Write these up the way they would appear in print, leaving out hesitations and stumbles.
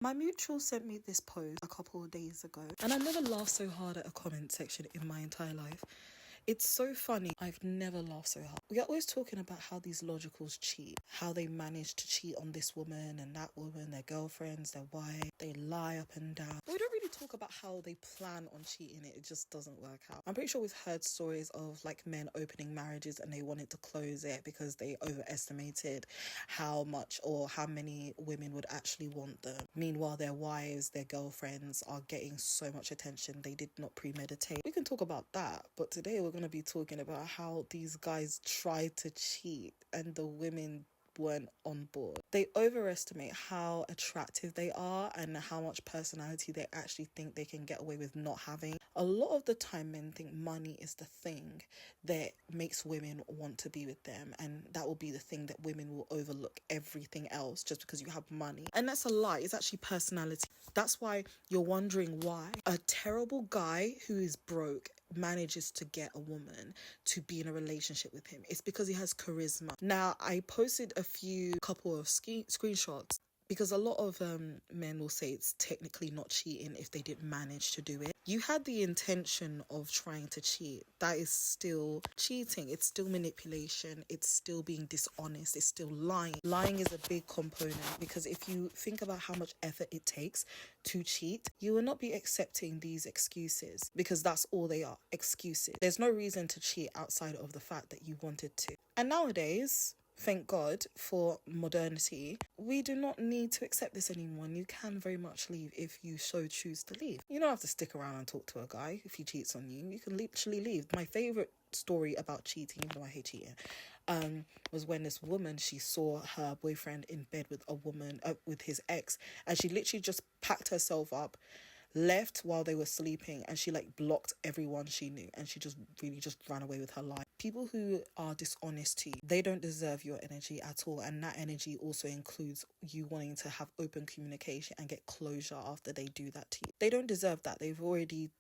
My mutual sent me this post a couple of days ago, and I never laughed so hard at a comment section in my entire life. It's so funny. I've never laughed so hard. We are always talking about how these logicals cheat, how they manage to cheat on this woman and that woman, their girlfriends, their wife. They lie up and down. But we don't really talk about how they plan on cheating. It just doesn't work out. I'm pretty sure we've heard stories of like men opening marriages and they wanted to close it because they overestimated how much or how many women would actually want them. Meanwhile, their wives, their girlfriends are getting so much attention they did not premeditate. We can talk about that, but today we're going to be talking about how these guys tried to cheat and the women weren't on board. They overestimate how attractive they are and how much personality they actually think they can get away with not having. A lot of the time men think money is the thing that makes women want to be with them, and that will be the thing that women will overlook everything else just because you have money. And that's a lie. It's actually personality. That's why you're wondering why a terrible guy who is broke manages to get a woman to be in a relationship with him. It's because he has charisma. Now, I posted a couple of screenshots because a lot of men will say it's technically not cheating if they didn't manage to do it. You had the intention of trying to cheat. That is still cheating. It's still manipulation. It's still being dishonest. It's still lying. Lying is a big component because if you think about how much effort it takes to cheat, you will not be accepting these excuses because that's all they are, excuses. There's no reason to cheat outside of the fact that you wanted to. And nowadays, thank God for modernity, we do not need to accept this anymore. You can very much leave if you so choose to leave. You don't have to stick around and talk to a guy if he cheats on you. You can literally leave. My favourite story about cheating, even though I hate cheating, was when this woman, she saw her boyfriend in bed with a woman, with his ex, and she literally just packed herself up, left while they were sleeping, and she like blocked everyone she knew, and she just really just ran away with her life. People who are dishonest to you, they don't deserve your energy at all, and that energy also includes you wanting to have open communication and get closure after they do that to you. They don't deserve that. They've already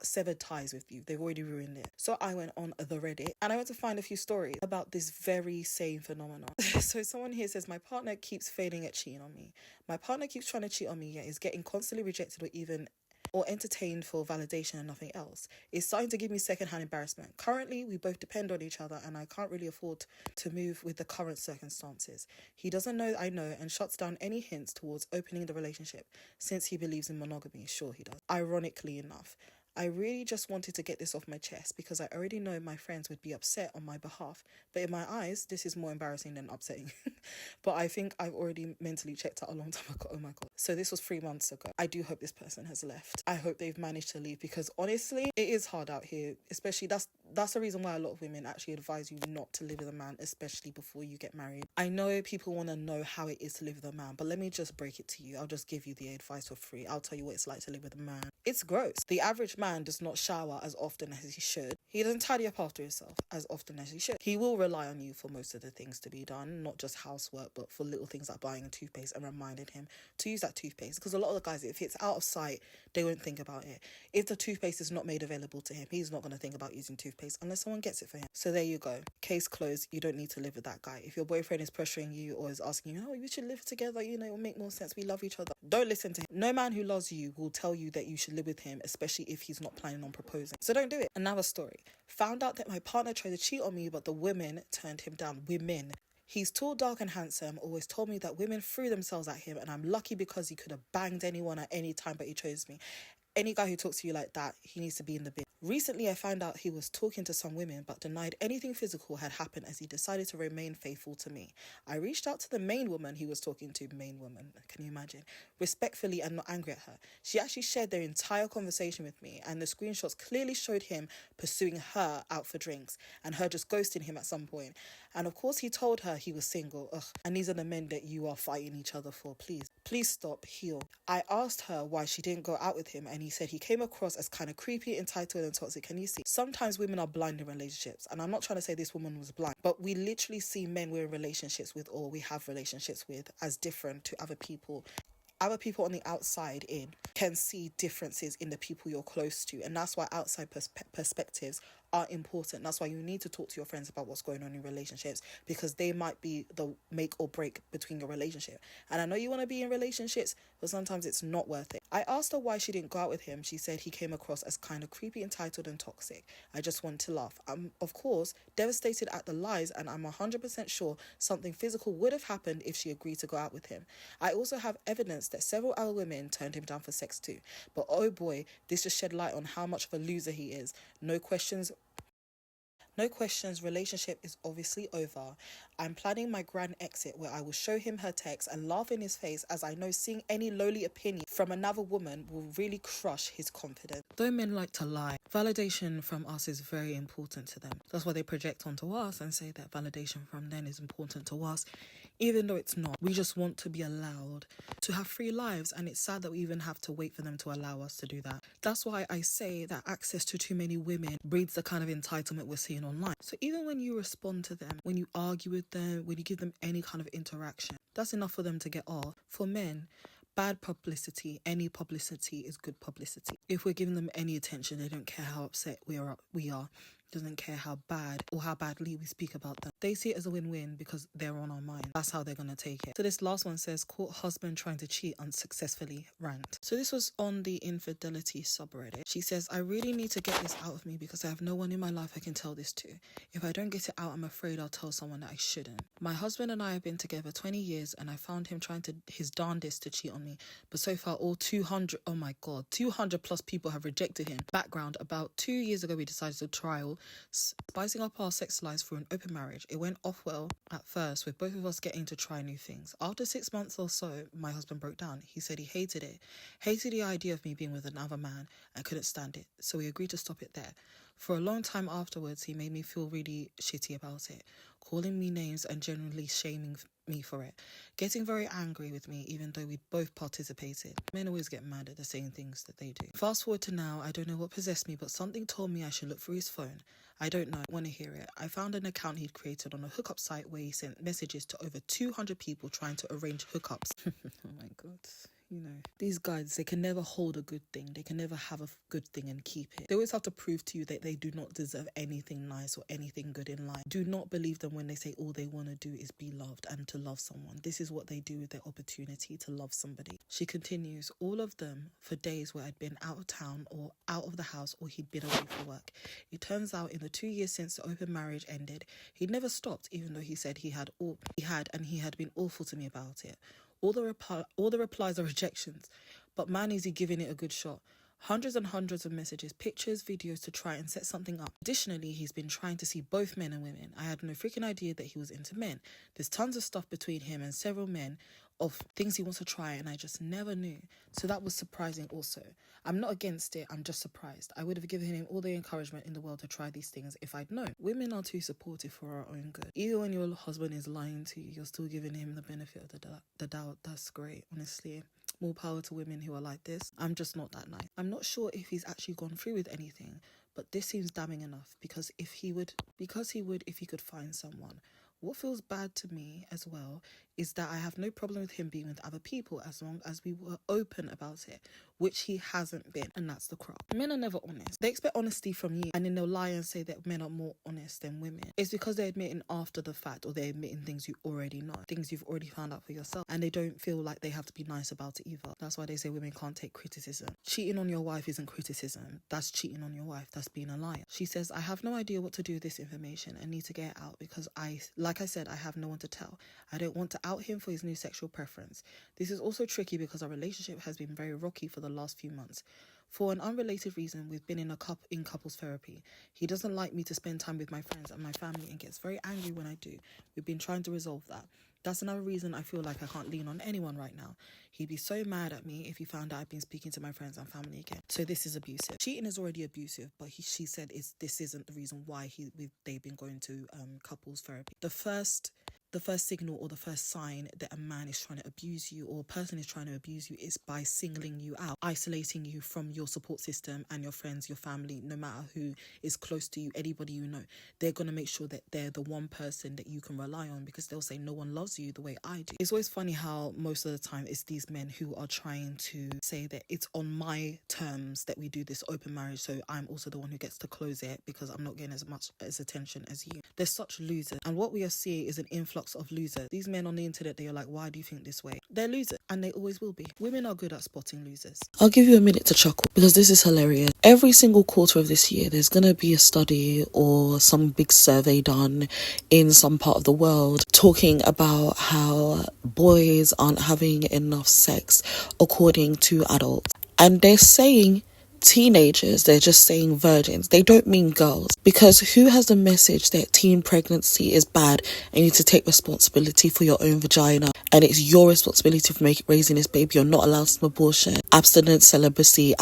severed ties with you. They've already ruined it. So I went on the Reddit and I went to find a few stories about this very same phenomenon. So someone here says, my partner keeps failing at cheating on me. My partner keeps trying to cheat on me, yet is getting constantly rejected or entertained for validation and nothing else. It's starting to give me secondhand embarrassment. Currently, we both depend on each other and I can't really afford to move with the current circumstances. He doesn't know I know and shuts down any hints towards opening the relationship since he believes in monogamy. Sure, he does. Ironically enough, I really just wanted to get this off my chest because I already know my friends would be upset on my behalf. But in my eyes, this is more embarrassing than upsetting. But I think I've already mentally checked out a long time ago. Oh my God. So this was 3 months ago. I do hope this person has left. I hope they've managed to leave because honestly, it is hard out here. Especially that's the reason why a lot of women actually advise you not to live with a man, especially before you get married. I know people want to know how it is to live with a man, but let me just break it to you. I'll just give you the advice for free. I'll tell you what it's like to live with a man. It's gross. The average man does not shower as often as he should. He doesn't tidy up after himself as often as he should. He will rely on you for most of the things to be done, not just housework, but for little things like buying a toothpaste and reminding him to use that toothpaste. Because a lot of the guys, if it's out of sight, they won't think about it. If the toothpaste is not made available to him, he's not going to think about using toothpaste unless someone gets it for him. So there you go. Case closed. You don't need to live with that guy. If your boyfriend is pressuring you or is asking you, oh, we should live together, you know, it'll make more sense. We love each other. Don't listen to him. No man who loves you will tell you that you should live with him, especially if he's not planning on proposing. So don't do it. Another story. Found out that my partner tried to cheat on me, but the women turned him down. Women. He's tall, dark and handsome. Always told me that women threw themselves at him and I'm lucky because he could have banged anyone at any time, but he chose me. Any guy who talks to you like that, he needs to be in the bin. Recently, I found out he was talking to some women but denied anything physical had happened as he decided to remain faithful to me. I reached out to the main woman he was talking to, main woman, can you imagine? Respectfully and not angry at her. She actually shared their entire conversation with me and the screenshots clearly showed him pursuing her out for drinks and her just ghosting him at some point. And of course, he told her he was single. Ugh. And these are the men that you are fighting each other for. Please stop, heal. I asked her why she didn't go out with him and he said he came across as kind of creepy, entitled and toxic. Can you see? Sometimes women are blind in relationships and I'm not trying to say this woman was blind, but we literally see men we're in relationships with or we have relationships with as different to other people on the outside in. can see differences in the people you're close to, and that's why outside perspectives are important. That's why you need to talk to your friends about what's going on in relationships, because they might be the make or break between your relationship. And I know you want to be in relationships, but sometimes it's not worth it. I asked her why she didn't go out with him. She said he came across as kind of creepy, entitled and toxic. I just wanted to laugh. I'm, of course, devastated at the lies, and I'm 100% sure something physical would have happened if she agreed to go out with him. I also have evidence that several other women turned him down for sex too. But oh boy, this just shed light on how much of a loser he is. No questions, relationship is obviously over. I'm planning my grand exit where I will show him her text and laugh in his face, as I know seeing any lowly opinion from another woman will really crush his confidence. Though men like to lie, validation from us is very important to them. That's why they project onto us and say that validation from them is important to us, even though it's not. We just want to be allowed to have free lives, and it's sad that we even have to wait for them to allow us to do that. That's why I say that access to too many women breeds the kind of entitlement we're seeing online. So even when you respond to them, when you argue with them, when you give them any kind of interaction, that's enough for them to get off. For men, bad publicity, any publicity is good publicity. If we're giving them any attention, they don't care how upset we are. Doesn't care how bad or how badly we speak about them. They see it as a win-win because they're on our mind. That's how they're going to take it. So this last one says, caught husband trying to cheat unsuccessfully, rant. So this was on the infidelity subreddit. She says, I really need to get this out of me because I have no one in my life I can tell this to. If I don't get it out, I'm afraid I'll tell someone that I shouldn't. My husband and I have been together 20 years and I found him trying his darndest to cheat on me. But so far all 200 plus people have rejected him. Background, about 2 years ago we decided to trial spicing up our sex lives through an open marriage. It went off well at first, with both of us getting to try new things. After 6 months or so, my husband broke down. He said he hated the idea of me being with another man and couldn't stand it. So we agreed to stop it there. For a long time afterwards, he made me feel really shitty about it, calling me names and generally shaming me for it, getting very angry with me even though we both participated. Men always get mad at the same things that they do. Fast forward to now, I don't know what possessed me, but something told me I should look through his phone. I don't know, I want to hear it. I found an account he'd created on a hookup site where he sent messages to over 200 people trying to arrange hookups. Oh my god. You know, these guys, they can never hold a good thing. They can never have a good thing and keep it. They always have to prove to you that they do not deserve anything nice or anything good in life. Do not believe them when they say all they want to do is be loved and to love someone. This is what they do with their opportunity to love somebody. She continues, all of them for days where I'd been out of town or out of the house or he'd been away for work. It turns out in the 2 years since the open marriage ended, he'd never stopped, even though he said he had been awful to me about it. All the replies are rejections, but man, is he giving it a good shot. Hundreds and hundreds of messages, pictures, videos to try and set something up. Additionally, he's been trying to see both men and women. I had no freaking idea that he was into men. There's tons of stuff between him and several men of things he wants to try, and I just never knew. So that was surprising also. I'm not against it, I'm just surprised. I would have given him all the encouragement in the world to try these things if I'd known. Women are too supportive for our own good. Even when your husband is lying to you, you're still giving him the benefit of the doubt. That's great, honestly. More power to women who are like this. I'm just not that nice. I'm not sure if he's actually gone through with anything, but this seems damning enough because if he could find someone. What feels bad to me as well is that I have no problem with him being with other people as long as we were open about it, which he hasn't been, and that's the crux. Men are never honest. They expect honesty from you, and then they'll lie and say that men are more honest than women. It's because they're admitting after the fact, or they're admitting things you already know, things you've already found out for yourself, and they don't feel like they have to be nice about it either. That's why they say women can't take criticism. Cheating on your wife isn't criticism. That's cheating on your wife. That's being a liar. She says, I have no idea what to do with this information and need to get it out because like I said, I have no one to tell. I don't want to out him for his new sexual preference. This is also tricky because our relationship has been very rocky for the last few months. For an unrelated reason, we've been in couples therapy. He doesn't like me to spend time with my friends and my family and gets very angry when I do. We've been trying to resolve that. That's another reason I feel like I can't lean on anyone right now. He'd be so mad at me if he found out I've been speaking to my friends and family again. So this is abusive. Cheating is already abusive, but she said this isn't the reason why they've been going to couples therapy. The first the first signal or the first sign that a man is trying to abuse you or a person is trying to abuse you is by singling you out, isolating you from your support system and your friends, your family, no matter who is close to you, anybody you know. They're going to make sure that they're the one person that you can rely on, because they'll say no one loves you the way I do. It's always funny how most of the time it's these men who are trying to say that it's on my terms that we do this open marriage, so I'm also the one who gets to close it because I'm not getting as much as attention as you. They're such losers, and what we are seeing is an influx of losers. These men on the internet, they are like, why do you think this way? They're losers, and they always will be. Women are good at spotting losers. I'll give you a minute to chuckle because this is hilarious. Every single quarter of this year, there's going to be a study or some big survey done in some part of the world talking about how boys aren't having enough sex according to adults. And they're saying teenagers, they're just saying virgins. They don't mean girls, because who has the message that teen pregnancy is bad and you need to take responsibility for your own vagina and it's your responsibility for raising this baby? You're not allowed some abortion. Abstinence, celibacy.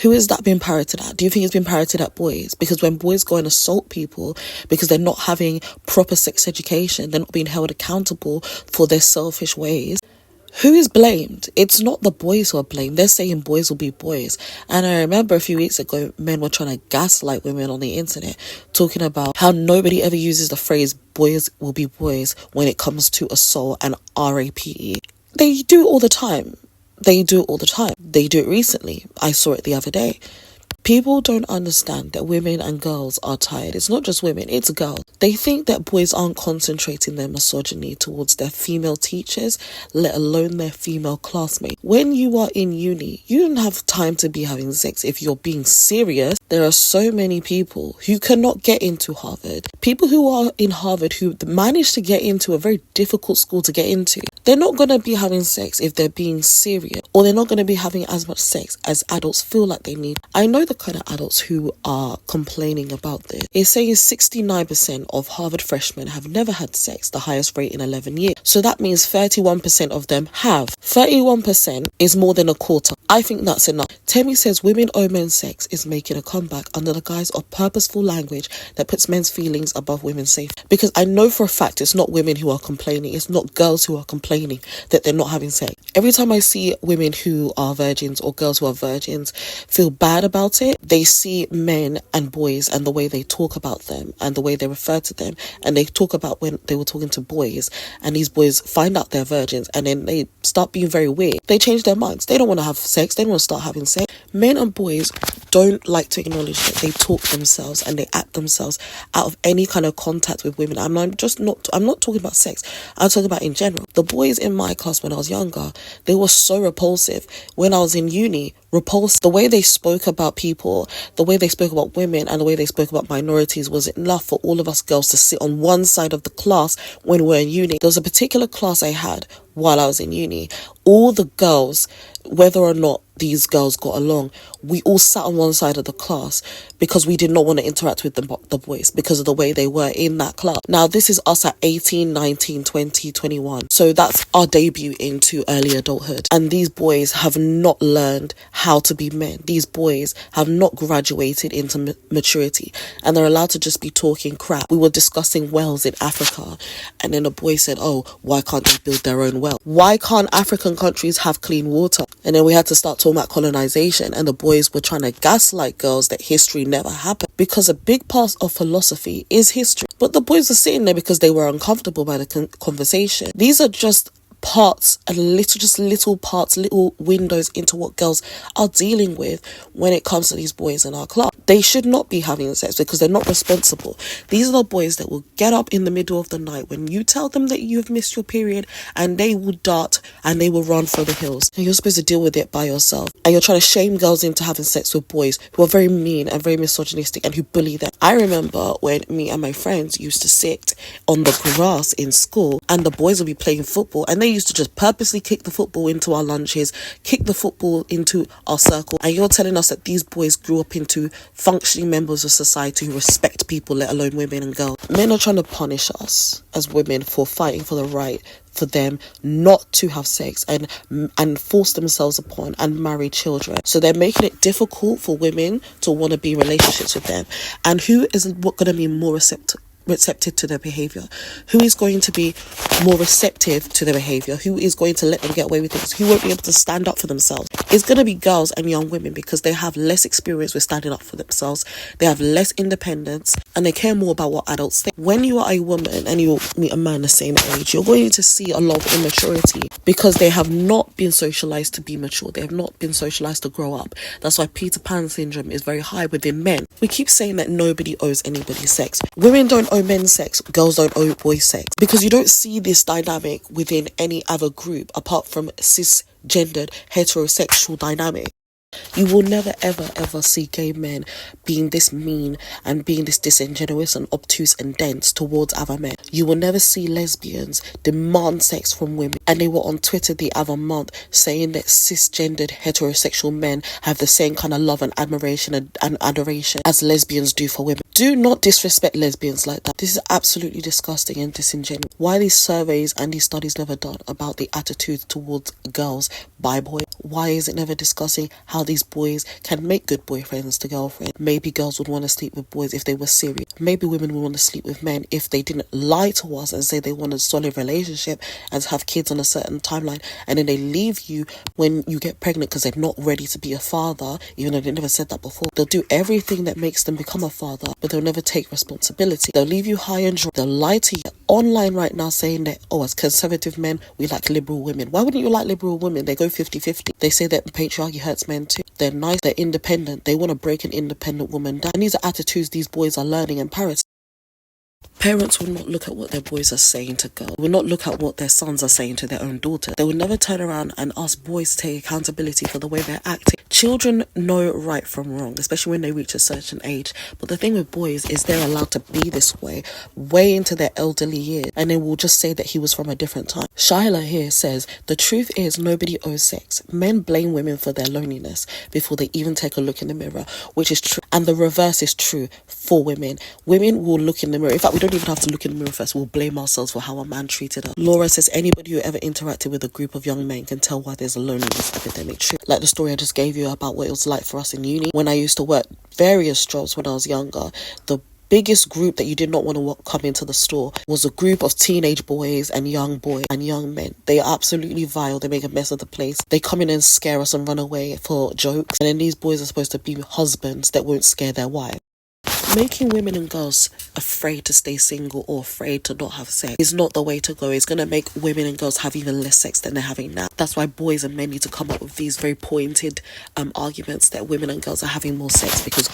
Who is that being parroted at? Do you think it's been parroted at boys? Because when boys go and assault people because they're not having proper sex education, they're not being held accountable for their selfish ways, who is blamed? It's not the boys who are blamed. They're saying boys will be boys. And I remember a few weeks ago, men were trying to gaslight women on the internet, talking about how nobody ever uses the phrase boys will be boys when it comes to assault and rape. They do it all the time. They do it recently. I saw it the other day. People don't understand that women and girls are tired. It's not just women, it's girls. They think that boys aren't concentrating their misogyny towards their female teachers, let alone their female classmates. When you are in uni, you don't have time to be having sex. If you're being serious, there are so many people who cannot get into Harvard. People who are in Harvard who managed to get into a very difficult school to get into. They're not going to be having sex if they're being serious, or they're not going to be having as much sex as adults feel like they need. I know the kind of adults who are complaining about this. It's saying 69% of Harvard freshmen have never had sex, the highest rate in 11 years. So that means 31% of them have. 31% is more than a quarter. I think that's enough. Temi says women owe men sex is making a comeback under the guise of purposeful language that puts men's feelings above women's safety. Because I know for a fact it's not women who are complaining, it's not girls who are complaining that they're not having sex. Every time I see women who are virgins or girls who are virgins feel bad about it, they see men and boys and the way they talk about them and the way they refer to them, and they talk about when they were talking to boys and these boys find out they're virgins and then they start being very weird. They change their minds. They don't want to have sex. They don't want to start having sex. Men and boys don't like to acknowledge that they talk themselves and they act themselves out of any kind of contact with women. I'm not talking about sex. I'm talking about in general. The boys in my class when I was younger, they were so repulsive. When I was in uni, repulsive. The way they spoke about people, the way they spoke about women, and the way they spoke about minorities was enough for all of us girls to sit on one side of the class when we were in uni. There was a particular class I had while I was in uni. All the girls, whether or not these girls got along, we all sat on one side of the class because we did not want to interact with the boys because of the way they were in that class. Now, this is us at 18, 19, 20, 21. So that's our debut into early adulthood. And these boys have not learned how to be men. These boys have not graduated into maturity, and they're allowed to just be talking crap. We were discussing wells in Africa, and then a boy said, oh, why can't they build their own well? Why can't African countries have clean water? And then we had to start talking about colonization, and the boys were trying to gaslight girls that history never happened, because a big part of philosophy is history. But the boys were sitting there because they were uncomfortable by the conversation. These are just parts and little windows into what girls are dealing with when it comes to these boys in our club. They should not be having sex because they're not responsible. These are the boys that will get up in the middle of the night when you tell them that you've missed your period, and they will dart and they will run for the hills, and you're supposed to deal with it by yourself. And you're trying to shame girls into having sex with boys who are very mean and very misogynistic and who bully them. I remember when me and my friends used to sit on the grass in school and the boys would be playing football, and they used to just purposely kick the football into our lunches, kick the football into our circle. And you're telling us that these boys grew up into functioning members of society who respect people, let alone women and girls. Men are trying to punish us as women for fighting for the right for them not to have sex and force themselves upon and marry children. So they're making it difficult for women to want to be in relationships with them. And who is going to be more receptive to their behaviour? Who is going to be more receptive to their behaviour? Who is going to let them get away with things? Who won't be able to stand up for themselves? It's going to be girls and young women, because they have less experience with standing up for themselves. They have less independence, and they care more about what adults think. When you are a woman and you meet a man the same age, you're going to see a lot of immaturity, because they have not been socialised to be mature. They have not been socialised to grow up. That's why Peter Pan syndrome is very high within men. We keep saying that nobody owes anybody sex. Women don't owe men sex. Girls don't owe boys sex. Because you don't see this dynamic within any other group apart from cisgendered heterosexual dynamic. You will never, ever, ever see gay men being this mean and being this disingenuous and obtuse and dense towards other men. You will never see lesbians demand sex from women. And they were on Twitter the other month saying that cisgendered heterosexual men have the same kind of love and admiration and adoration as lesbians do for women. Do not disrespect lesbians like that. This is absolutely disgusting and disingenuous. Why are these surveys and these studies never done about the attitudes towards girls by boys? Why is it never discussing how these boys can make good boyfriends to girlfriends? Maybe girls would want to sleep with boys if they were serious. Maybe women would want to sleep with men if they didn't lie to us and say they want a solid relationship and have kids on a certain timeline, and then they leave you when you get pregnant because they're not ready to be a father, even though they never said that before. They'll do everything that makes them become a father, but they'll never take responsibility. They'll leave you high and dry. They'll lie to you online right now saying that, oh, as conservative men, we like liberal women. Why wouldn't you like liberal women? They go 50-50. They say that patriarchy hurts men too. They're nice, they're independent. They want to break an independent woman down. And these are attitudes these boys are learning in Paris. Parents will not look at what their boys are saying to girls. Will not look at what their sons are saying to their own daughter. They will never turn around and ask boys to take accountability for the way they're acting. Children know right from wrong, especially when they reach a certain age. But the thing with boys is they're allowed to be this way into their elderly years, and they will just say that he was from a different time. Shyla here says, the truth is nobody owes sex. Men blame women for their loneliness before they even take a look in the mirror, which is true. And the reverse is true for women. Women will look in the mirror. In fact, we don't even have to look in the mirror first. We'll blame ourselves for how a man treated us. Laura says, anybody who ever interacted with a group of young men can tell why there's a loneliness epidemic. True. Like the story I just gave you about what it was like for us in uni. When I used to work various jobs when I was younger, the biggest group that you did not want to come into the store was a group of teenage boys and young men. They are absolutely vile. They make a mess of the place. They come in and scare us and run away for jokes. And then these boys are supposed to be husbands that won't scare their wives. Making women and girls afraid to stay single or afraid to not have sex is not the way to go. It's going to make women and girls have even less sex than they're having now. That's why boys and men need to come up with these very pointed arguments that women and girls are having more sex because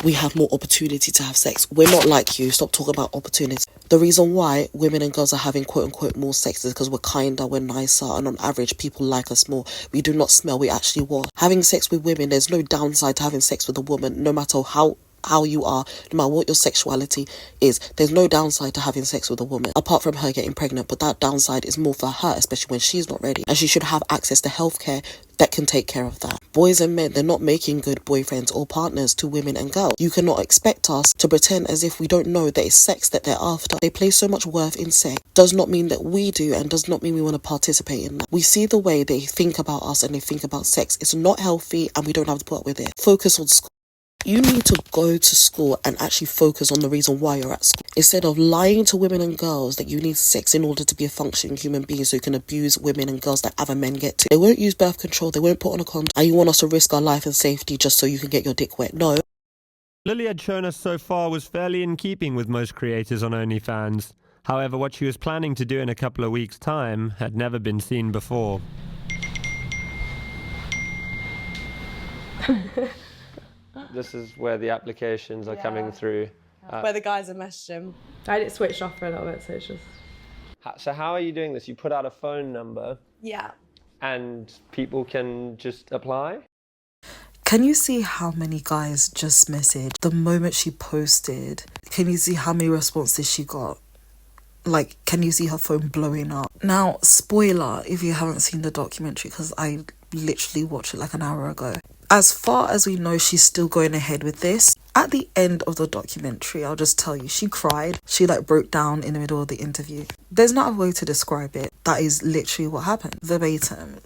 we have more opportunity to have sex. We're not like you. Stop talking about opportunity. The reason why women and girls are having quote unquote more sex is because we're kinder, we're nicer, and on average people like us more. We do not smell, we actually wash. Having sex with women, there's no downside to having sex with a woman, no matter how you are, no matter what your sexuality is. There's no downside to having sex with a woman apart from her getting pregnant, but that downside is more for her, especially when she's not ready, and she should have access to healthcare that can take care of that. Boys and men, they're not making good boyfriends or partners to women and girls. You cannot expect us to pretend as if we don't know that it's sex that they're after. They place so much worth in sex. Does not mean that we do, and does not mean we want to participate in that. We see the way they think about us and they think about sex. It's not healthy, and we don't have to put up with it. Focus on school. You need to go to school and actually focus on the reason why you're at school. Instead of lying to women and girls that you need sex in order to be a functioning human being so you can abuse women and girls that other men get to. They won't use birth control, they won't put on a condom, and you want us to risk our life and safety just so you can get your dick wet. No. Lily had shown us so far was fairly in keeping with most creators on OnlyFans. However, what she was planning to do in a couple of weeks' time had never been seen before. This is where the applications are coming through. Where the guys are messaging. I had it switched off for a little bit, so it's just... So how are you doing this? You put out a phone number. Yeah. And people can just apply? Can you see how many guys just messaged the moment she posted? Can you see how many responses she got? Like, can you see her phone blowing up? Now, spoiler, if you haven't seen the documentary, because I literally watched it like an hour ago. As far as we know, she's still going ahead with this. At the end of the documentary, I'll just tell you, she cried. She broke down in the middle of the interview. There's not a way to describe it. That is literally what happened. Verbatim.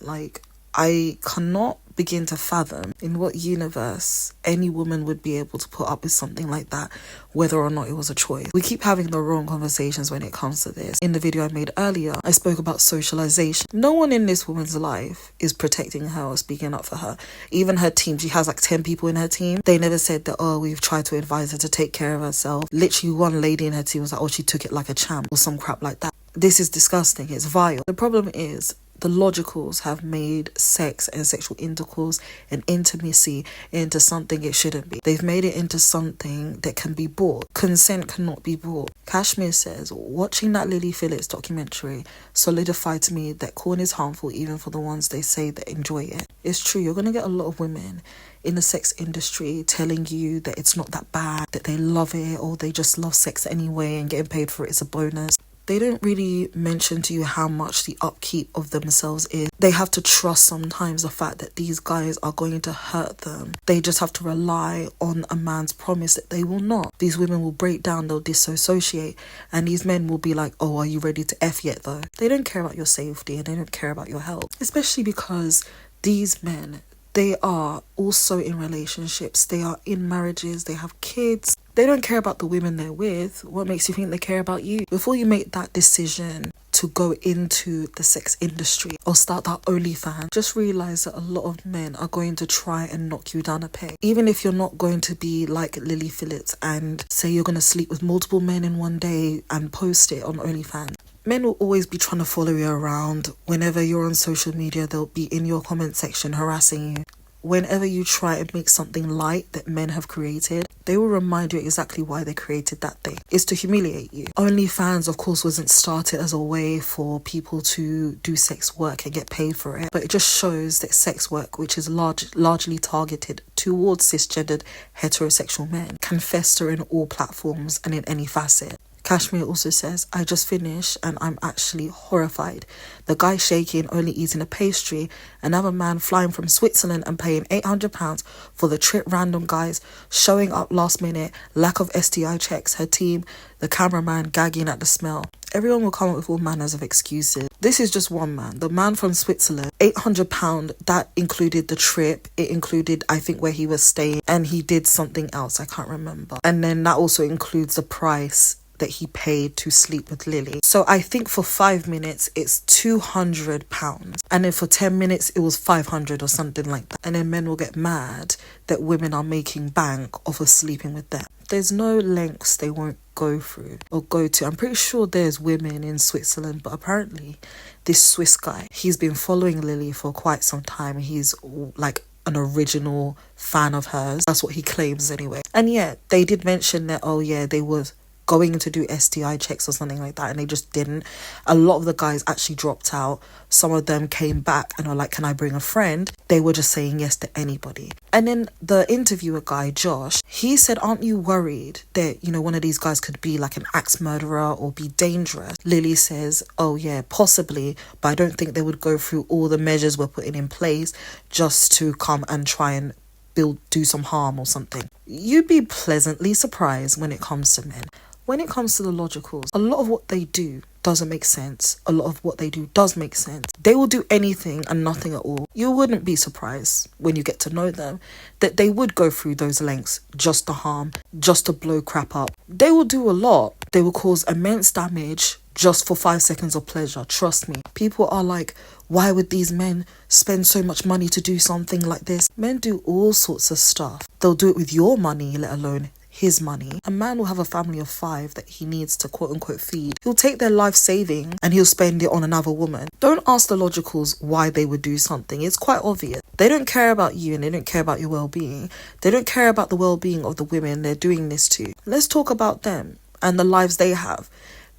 I cannot begin to fathom in what universe any woman would be able to put up with something like that, whether or not it was a choice. We keep having the wrong conversations when it comes to this. In the video I made earlier, I spoke about socialization. No one in this woman's life is protecting her or speaking up for her. Even her team, she has like 10 people in her team. They never said that, oh, we've tried to advise her to take care of herself. Literally one lady in her team was like, oh, she took it like a champ or some crap like that. This is disgusting. It's vile. The problem is the logicals have made sex and sexual intercourse and intimacy into something it shouldn't be. They've made it into something that can be bought. Consent cannot be bought. Kashmir says, watching that Lily Phillips documentary solidified to me that porn is harmful even for the ones they say that enjoy it. It's true, you're going to get a lot of women in the sex industry telling you that it's not that bad, that they love it, or they just love sex anyway and getting paid for it is a bonus. They don't really mention to you how much the upkeep of themselves is. They have to trust sometimes the fact that these guys are going to hurt them. They just have to rely on a man's promise that they will not. These women will break down, they'll disassociate, and these men will be like, oh, are you ready to F yet though? They don't care about your safety and they don't care about your health. Especially because these men, they are also in relationships, they are in marriages, they have kids. They don't care about the women they're with. What makes you think they care about you? Before you make that decision to go into the sex industry or start that OnlyFans, just realize that a lot of men are going to try and knock you down a peg. Even if you're not going to be like Lily Phillips and say you're going to sleep with multiple men in one day and post it on OnlyFans. Men will always be trying to follow you around. Whenever you're on social media, they'll be in your comment section harassing you. Whenever you try and make something light that men have created, they will remind you exactly why they created that thing. It's to humiliate you. OnlyFans, of course, wasn't started as a way for people to do sex work and get paid for it, but it just shows that sex work, which is largely targeted towards cisgendered heterosexual men, can fester in all platforms and in any facet. Kashmir also says, I just finished and I'm actually horrified. The guy shaking, only eating a pastry. Another man flying from Switzerland and paying £800 for the trip. Random guys showing up last minute. Lack of STI checks. Her team, the cameraman gagging at the smell. Everyone will come up with all manners of excuses. This is just one man. The man from Switzerland, £800, that included the trip. It included, I think, where he was staying. And he did something else, I can't remember. And then that also includes the price that he paid to sleep with Lily. So I think for 5 minutes it's £200, and then for 10 minutes it was 500 or something like that. And then men will get mad that women are making bank off of sleeping with them. There's no lengths they won't go through or go to. I'm pretty sure there's women in Switzerland, but apparently this Swiss guy, he's been following Lily for quite some time. He's like an original fan of hers. That's what he claims anyway. And yeah, they did mention that, oh yeah, they was going to do STI checks or something like that, and they just didn't. A lot of the guys actually dropped out. Some of them came back and were like, can I bring a friend? They were just saying yes to anybody. And then the interviewer guy, Josh, he said, aren't you worried that, you know, one of these guys could be like an axe murderer or be dangerous? Lily says, oh yeah, possibly, but I don't think they would go through all the measures we're putting in place just to come and try and do some harm or something. You'd be pleasantly surprised when it comes to men. When it comes to the logicals, a lot of what they do doesn't make sense. A lot of what they do does make sense. They will do anything and nothing at all. You wouldn't be surprised when you get to know them that they would go through those lengths just to harm, just to blow crap up. They will do a lot. They will cause immense damage just for 5 seconds of pleasure. Trust me. People are like, why would these men spend so much money to do something like this? Men do all sorts of stuff. They'll do it with your money, let alone his money. A man will have a family of 5 that he needs to quote unquote feed. He'll take their life saving and he'll spend it on another woman. Don't ask the logicals why they would do something. It's quite obvious. They don't care about you and they don't care about your well-being. They don't care about the well-being of the women they're doing this to. Let's talk about them and the lives they have.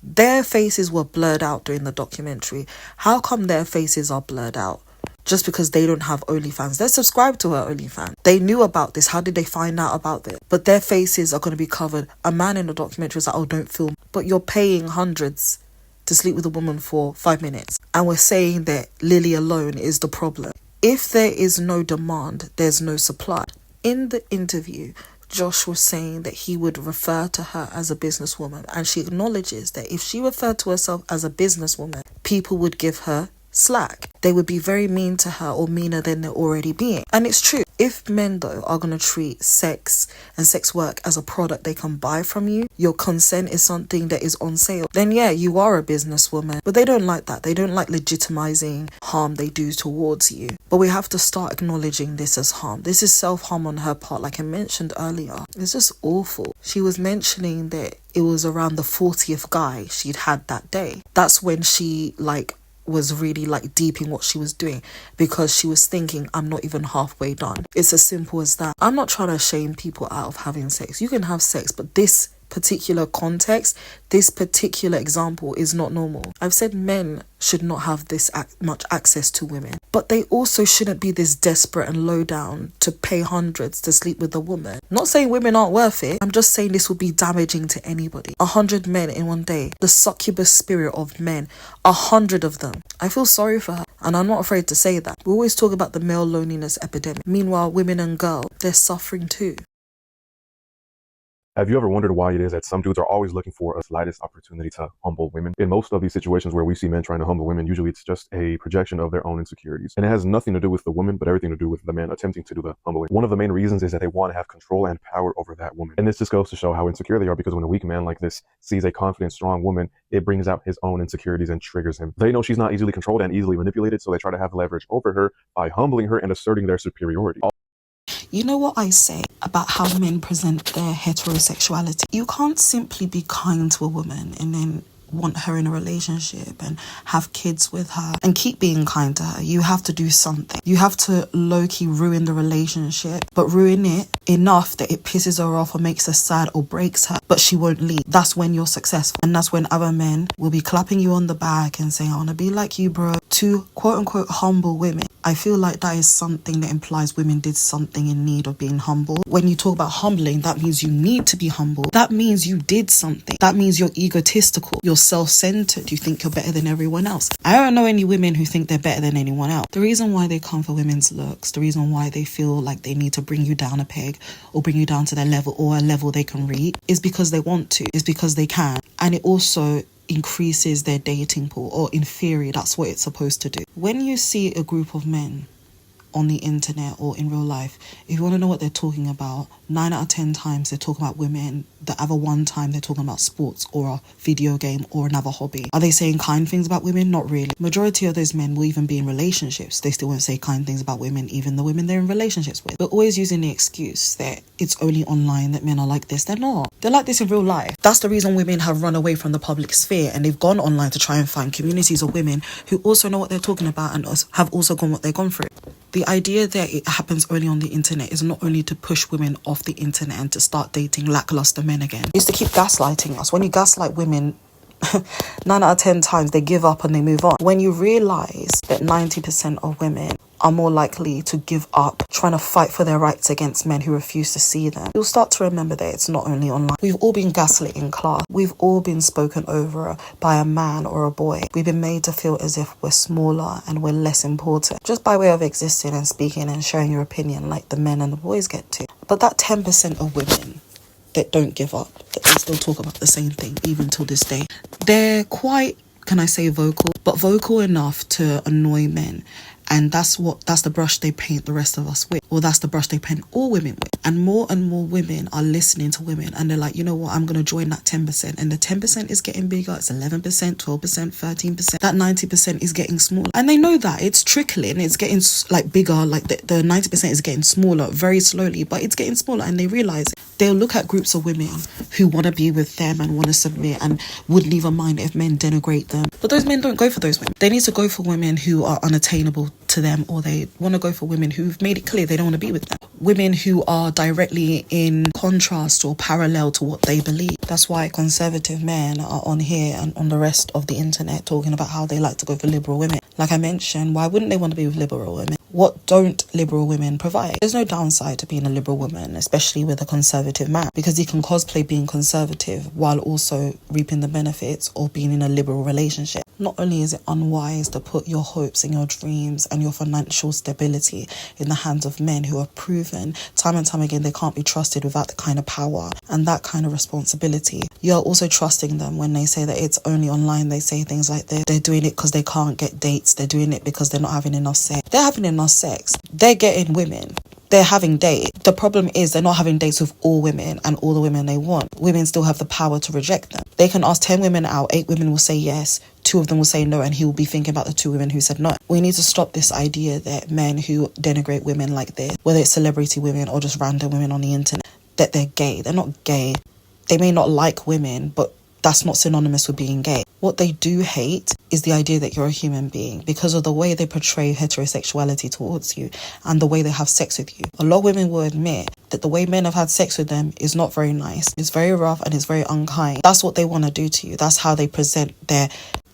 Their faces were blurred out during the documentary. How come their faces are blurred out? Just because they don't have OnlyFans. They're subscribed to her OnlyFans. They knew about this. How did they find out about this? But their faces are going to be covered. A man in the documentary was like, oh, don't film. But you're paying hundreds to sleep with a woman for 5 minutes. And we're saying that Lily alone is the problem. If there is no demand, there's no supply. In the interview, Josh was saying that he would refer to her as a businesswoman. And she acknowledges that if she referred to herself as a businesswoman, people would give her slack. They would be very mean to her or meaner than they're already being. And it's true. If men, though, are going to treat sex and sex work as a product they can buy from you, your consent is something that is on sale, then yeah, you are a businesswoman. But they don't like that. They don't like legitimizing harm they do towards you. But we have to start acknowledging this as harm. This is self-harm on her part, like I mentioned earlier. It's just awful. She was mentioning that it was around the 40th guy she'd had that day. That's when she was really deep in what she was doing, because she was thinking, I'm not even halfway done. It's as simple as that. I'm not trying to shame people out of having sex. You can have sex, but this particular context, this particular example is not normal. I've said men should not have this much access to women, but they also shouldn't be this desperate and low down to pay hundreds to sleep with a woman. Not saying women aren't worth it. I'm just saying this would be damaging to anybody. 100 men in one day. The succubus spirit of men. 100 of them. I feel sorry for her, and I'm not afraid to say that. We always talk about the male loneliness epidemic. Meanwhile, women and girls, they're suffering too. Have you ever wondered why it is that some dudes are always looking for a slightest opportunity to humble women? In most of these situations where we see men trying to humble women, usually it's just a projection of their own insecurities. And it has nothing to do with the woman, but everything to do with the man attempting to do the humbling. One of the main reasons is that they want to have control and power over that woman. And this just goes to show how insecure they are, because when a weak man like this sees a confident, strong woman, it brings out his own insecurities and triggers him. They know she's not easily controlled and easily manipulated, so they try to have leverage over her by humbling her and asserting their superiority. You know what I say about how men present their heterosexuality? You can't simply be kind to a woman and then want her in a relationship and have kids with her and keep being kind to her. You have to do something. You have to low-key ruin the relationship, but ruin it enough that it pisses her off or makes her sad or breaks her, but she won't leave. That's when you're successful. And that's when other men will be clapping you on the back and saying, I want to be like you, bro. To quote-unquote humble women. I feel like that is something that implies women did something in need of being humble. When you talk about humbling, that means you need to be humble. That means you did something. That means you're egotistical. You're self-centered. You think you're better than everyone else. I don't know any women who think they're better than anyone else. The reason why they come for women's looks, the reason why they feel like they need to bring you down a peg or bring you down to their level or a level they can reach, is because they want to. Is because they can. And it also increases their dating pool, or in theory that's what it's supposed to do. When you see a group of men on the internet or in real life, if you want to know what they're talking about, 9 out of 10 times they're talking about women. The other one time they're talking about sports or a video game or another hobby. Are they saying kind things about women? Not really. Majority of those men will even be in relationships. They still won't say kind things about women, even the women they're in relationships with. They're always using the excuse that it's only online that men are like this. They're not. They're like this in real life. That's the reason women have run away from the public sphere and they've gone online to try and find communities of women who also know what they're talking about and have also gone what they've gone through. The idea that it happens only on the internet is not only to push women off the internet and to start dating lackluster men again. It's to keep gaslighting us. When you gaslight women, 9 out of 10 times they give up and they move on. When you realise that 90% of women are more likely to give up trying to fight for their rights against men who refuse to see them, you'll start to remember that it's not only online. We've all been gaslit in class. We've all been spoken over by a man or a boy. We've been made to feel as if we're smaller and we're less important, just by way of existing and speaking and sharing your opinion like the men and the boys get to. But that 10% of women that don't give up, that they still talk about the same thing even till this day, they're quite, can I say vocal, but vocal enough to annoy men. And that's the brush they paint the rest of us with, or that's the brush they paint all women with. And more women are listening to women and they're like, you know what, I'm going to join that 10%. And the 10% is getting bigger. It's 11%, 12%, 13%. That 90% is getting smaller. And they know that it's trickling. It's getting bigger. Like the 90% is getting smaller very slowly, but it's getting smaller. And they realize they'll look at groups of women who want to be with them and want to submit and wouldn't even mind if men denigrate them. But those men don't go for those women. They need to go for women who are unattainable to them, or they want to go for women who've made it clear they don't want to be with them. Women who are directly in contrast or parallel to what they believe. That's why conservative men are on here and on the rest of the internet talking about how they like to go for liberal women. Like I mentioned, why wouldn't they want to be with liberal women? What don't liberal women provide? There's no downside to being a liberal woman, especially with a conservative man, because he can cosplay being conservative while also reaping the benefits of being in a liberal relationship. Not only is it unwise to put your hopes and your dreams and your financial stability in the hands of men who have proven time and time again they can't be trusted without the kind of power and that kind of responsibility. You're also trusting them when they say that it's only online. They say things like they're doing it because they can't get dates. They're doing it because they're not having enough sex. They're having enough sex. They're getting women. They're having dates. The problem is they're not having dates with all women and all the women they want. Women still have the power to reject them. They can ask 10 women out, 8 women will say yes, 2 of them will say no, and he will be thinking about the 2 women who said no. We need to stop this idea that men who denigrate women like this, whether it's celebrity women or just random women on the internet, that they're gay. They're not gay. They may not like women, but that's not synonymous with being gay. What they do hate is the idea that you're a human being because of the way they portray heterosexuality towards you and the way they have sex with you. A lot of women will admit that the way men have had sex with them is not very nice. It's very rough and it's very unkind. That's what they want to do to you. That's how they present their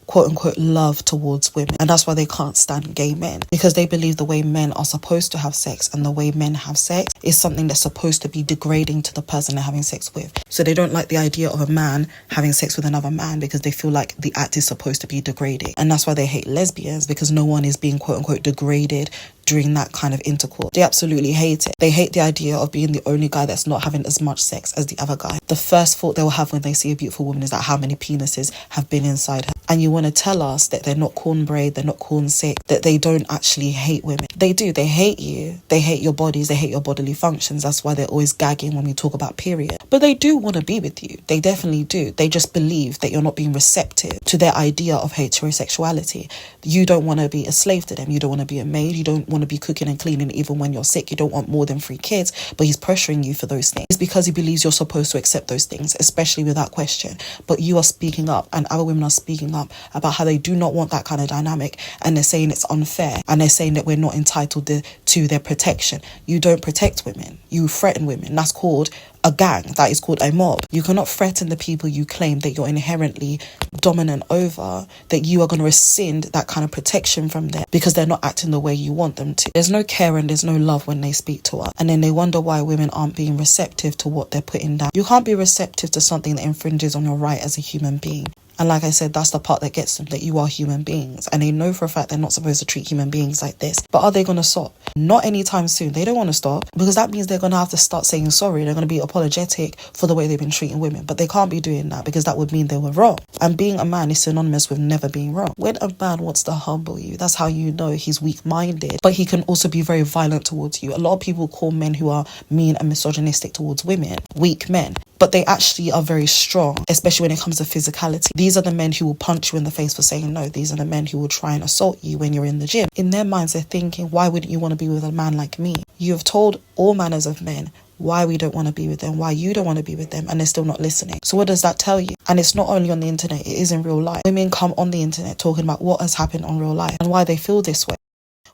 quote-unquote love towards women, and that's why they can't stand gay men, because they believe the way men are supposed to have sex and the way men have sex is something that's supposed to be degrading to the person they're having sex with. So they don't like the idea of a man having sex with another man because they feel like the act is supposed to be degrading, and that's why they hate lesbians, because no one is being quote-unquote degraded during that kind of intercourse. They absolutely hate it. They hate the idea of being the only guy that's not having as much sex as the other guy. The first thought they will have when they see a beautiful woman is that how many penises have been inside her. And you want to tell us that they're not cornbread, they're not corn sick, that they don't actually hate women. They do. They hate you. They hate your bodies. They hate your bodily functions. That's why they're always gagging when we talk about period. But they do want to be with you. They definitely do. They just believe that you're not being receptive to their idea of heterosexuality. You don't want to be a slave to them. You don't want to be a maid. You don't want to be cooking and cleaning even when you're sick. You don't want more than 3 kids, but he's pressuring you for those things. It's because he believes you're supposed to accept those things, especially without question. But you are speaking up and other women are speaking up about how they do not want that kind of dynamic, and they're saying it's unfair, and they're saying that we're not entitled to their protection. You don't protect women. You threaten women. That's called a gang. That is called a mob. You cannot threaten the people you claim that you're inherently dominant over, that you are going to rescind that kind of protection from them because they're not acting the way you want them to. There's no care and there's no love when they speak to us, and then they wonder why women aren't being receptive to what they're putting down. You can't be receptive to something that infringes on your right as a human being. And like I said, that's the part that gets them, that you are human beings. And they know for a fact they're not supposed to treat human beings like this. But are they going to stop? Not anytime soon. They don't want to stop, because that means they're going to have to start saying sorry. They're going to be apologetic for the way they've been treating women. But they can't be doing that, because that would mean they were wrong. And being a man is synonymous with never being wrong. When a man wants to humble you, that's how you know he's weak-minded. But he can also be very violent towards you. A lot of people call men who are mean and misogynistic towards women weak men. But they actually are very strong, especially when it comes to physicality. These are the men who will punch you in the face for saying no. These are the men who will try and assault you when you're in the gym. In their minds, they're thinking, why wouldn't you want to be with a man like me? You have told all manners of men why we don't want to be with them, why you don't want to be with them, and they're still not listening. So what does that tell you? And it's not only on the internet, it is in real life. Women come on the internet talking about what has happened on real life and why they feel this way.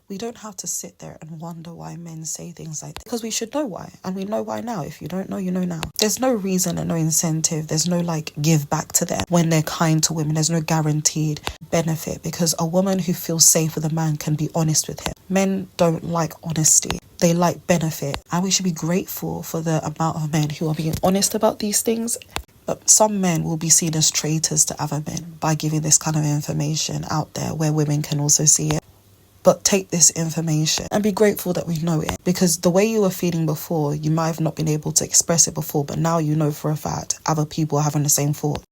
We don't have to sit there and wonder why men say things like that, because we should know why, and we know why now. If you don't know, you know now. There's no reason and no incentive. There's no give back to them when they're kind to women. There's no guaranteed benefit, because a woman who feels safe with a man can be honest with him. Men don't like honesty. They like benefit, and we should be grateful for the amount of men who are being honest about these things. But some men will be seen as traitors to other men by giving this kind of information out there where women can also see it. But take this information and be grateful that we know it, because the way you were feeling before, you might have not been able to express it before, but now you know for a fact other people are having the same thought.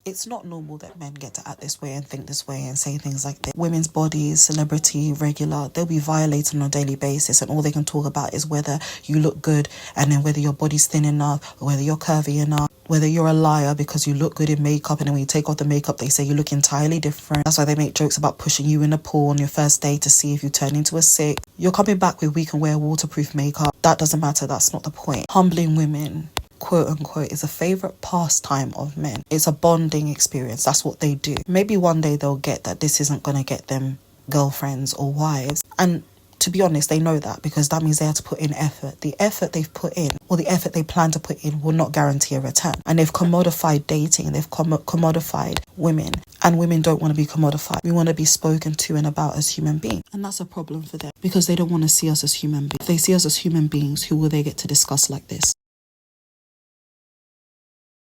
It's not normal that men get to act this way and think this way and say things like this. Women's bodies, celebrity, regular, they'll be violated on a daily basis, and all they can talk about is whether you look good, and then whether your body's thin enough, or whether you're curvy enough, whether you're a liar because you look good in makeup, and then when you take off the makeup they say you look entirely different. That's why they make jokes about pushing you in a pool on your first day to see if you turn into a sick. You're coming back with we can wear waterproof makeup. That doesn't matter. That's not the point. Humbling women, quote unquote, is a favourite pastime of men. It's a bonding experience. That's what they do. Maybe one day they'll get that this isn't going to get them girlfriends or wives, and to be honest, they know that because that means they have to put in effort. The effort they've put in, or the effort they plan to put in, will not guarantee a return. And they've commodified dating, they've commodified women, and women don't want to be commodified. We want to be spoken to and about as human beings. And that's a problem for them because they don't want to see us as human beings. If they see us as human beings, who will they get to discuss like this?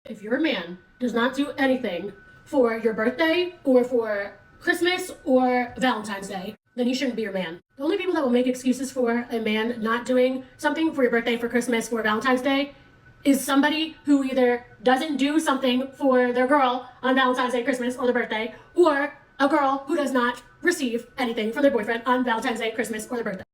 If your man does not do anything for your birthday or for Christmas or Valentine's Day, then he shouldn't be your man. The only people that will make excuses for a man not doing something for your birthday, for Christmas, or Valentine's Day is somebody who either doesn't do something for their girl on Valentine's Day, Christmas, or their birthday, or a girl who does not receive anything from their boyfriend on Valentine's Day, Christmas, or their birthday.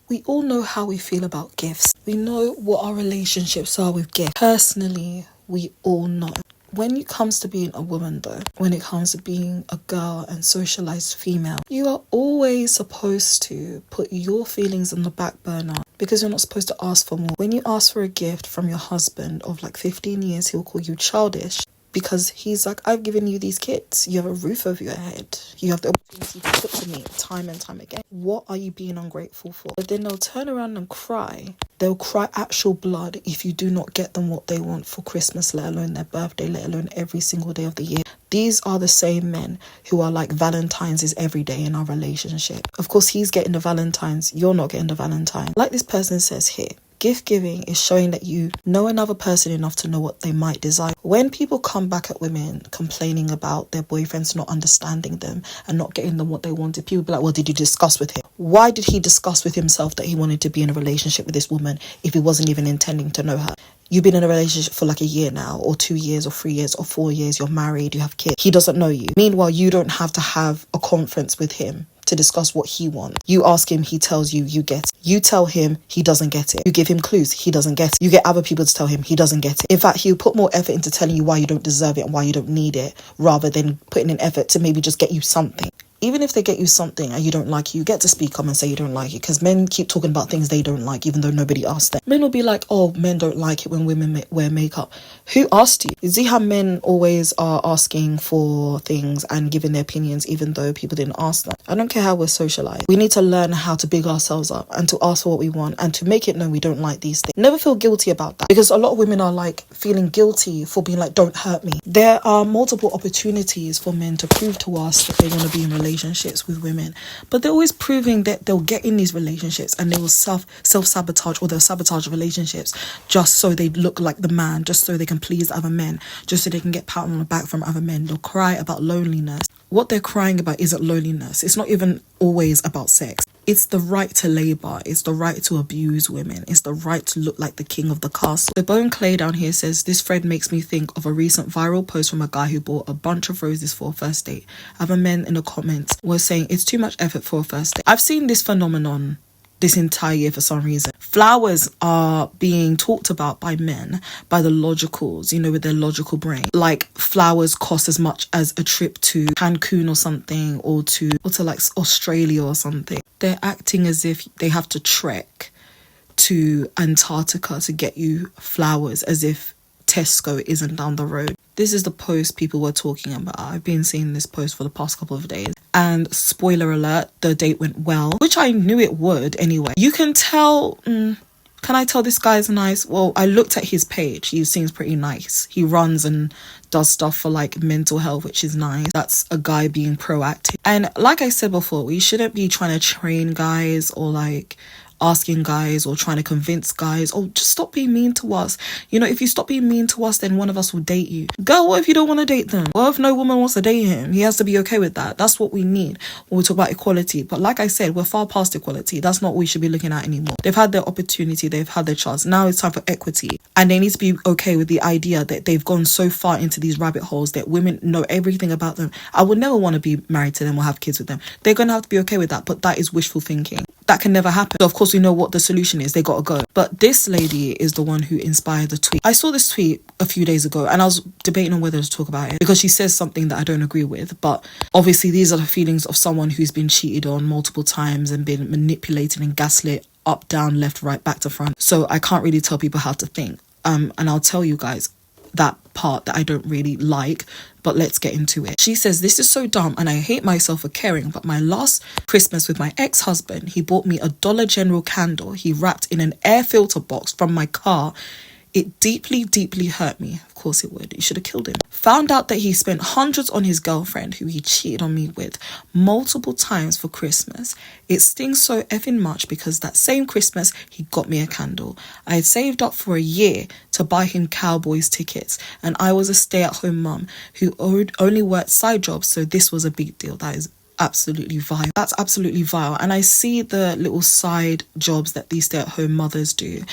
We all know how we feel about gifts. We know what our relationships are with gifts. Personally, we all know. When it comes to being a woman though, when it comes to being a girl and socialized female, you are always supposed to put your feelings on the back burner because you're not supposed to ask for more. When you ask for a gift from your husband of like 15 years, he'll call you childish because he's like, I've given you these kids. You have a roof over your head. You have the opportunity to cook for me time and time again. What are you being ungrateful for? But then they'll turn around and cry. They'll cry actual blood if you do not get them what they want for Christmas, let alone their birthday, let alone every single day of the year. These are the same men who are like Valentine's is every day in our relationship. Of course, he's getting the Valentine's. You're not getting the Valentine. Like this person says here, gift giving is showing that you know another person enough to know what they might desire. When people come back at women complaining about their boyfriends not understanding them and not getting them what they wanted, people be like, well, did you discuss with him? Why did he discuss with himself that he wanted to be in a relationship with this woman if he wasn't even intending to know her? You've been in a relationship for like a year now, or 2 years, or 3 years, or 4 years. You're married, you have kids. He doesn't know you. Meanwhile, you don't have to have a conference with him to discuss what he wants. You ask him, he tells you, you get it. You tell him, he doesn't get it. You give him clues, he doesn't get it. You get other people to tell him, he doesn't get it. In fact, he'll put more effort into telling you why you don't deserve it and why you don't need it, rather than putting in effort to maybe just get you something. Even if they get you something and you don't like it, you get to speak up and say you don't like it, because men keep talking about things they don't like even though nobody asked them. Men will be like, oh, men don't like it when women wear makeup. Who asked you? You see how men always are asking for things and giving their opinions even though people didn't ask them? I don't care how we're socialized. We need to learn how to big ourselves up and to ask for what we want and to make it known we don't like these things. Never feel guilty about that, because a lot of women are like feeling guilty for being like, don't hurt me. There are multiple opportunities for men to prove to us that they want to be in relationships with women, but they're always proving that they'll get in these relationships and they will self-sabotage, or they'll sabotage relationships just so they look like the man, just so they can please other men, just so they can get pat on the back from other men. They'll cry about loneliness. What they're crying about isn't loneliness. It's not even always about sex. It's the right to labour. It's the right to abuse women. It's the right to look like the king of the castle. The Bone Clay down here says, this thread makes me think of a recent viral post from a guy who bought a bunch of roses for a first date. Other men in the comments were saying it's too much effort for a first date. I've seen this phenomenon this entire year for some reason. Flowers are being talked about by men, by the logicals, you know, with their logical brain. Like, flowers cost as much as a trip to Cancun or something, or to like Australia or something. They're acting as if they have to trek to Antarctica to get you flowers, as if Tesco isn't down the road. This is the post people were talking about. I've been seeing this post for the past couple of days. And spoiler alert, the date went well, which I knew it would anyway. You can tell, can I tell this guy's nice? Well, I looked at his page. He seems pretty nice. He runs and does stuff for like mental health, which is nice. That's a guy being proactive. And like I said before, we shouldn't be trying to train guys or like asking guys or trying to convince guys, oh, just stop being mean to us. You know, if you stop being mean to us, then one of us will date you. Girl, what if you don't want to date them? What if no woman wants to date him? He has to be okay with that. That's what we need when we talk about equality. But like I said, we're far past equality. That's not what we should be looking at anymore. They've had their opportunity. They've had their chance. Now it's time for equity. And they need to be okay with the idea that they've gone so far into these rabbit holes that women know everything about them. I would never want to be married to them or have kids with them. They're going to have to be okay with that. But that is wishful thinking. That can never happen. So of course we know what the solution is. They gotta go. But this lady is the one who inspired the tweet. I saw this tweet a few days ago and I was debating on whether to talk about it because she says something that I don't agree with. But obviously these are the feelings of someone who's been cheated on multiple times and been manipulated and gaslit up, down, left, right, back to front. So I can't really tell people how to think. And I'll tell you guys, that part that I don't really like, but let's get into it. She says, this is so dumb and I hate myself for caring, but my last Christmas with my ex-husband, he bought me a Dollar General candle he wrapped in an air filter box from my car. It deeply, deeply hurt me. Of course it would. You should have killed him. Found out that he spent hundreds on his girlfriend, who he cheated on me with, multiple times for Christmas. It stings so effing much because that same Christmas, he got me a candle. I had saved up for a year to buy him Cowboys tickets, and I was a stay-at-home mum who only worked side jobs, so this was a big deal. That is absolutely vile. That's absolutely vile. And I see the little side jobs that these stay-at-home mothers do.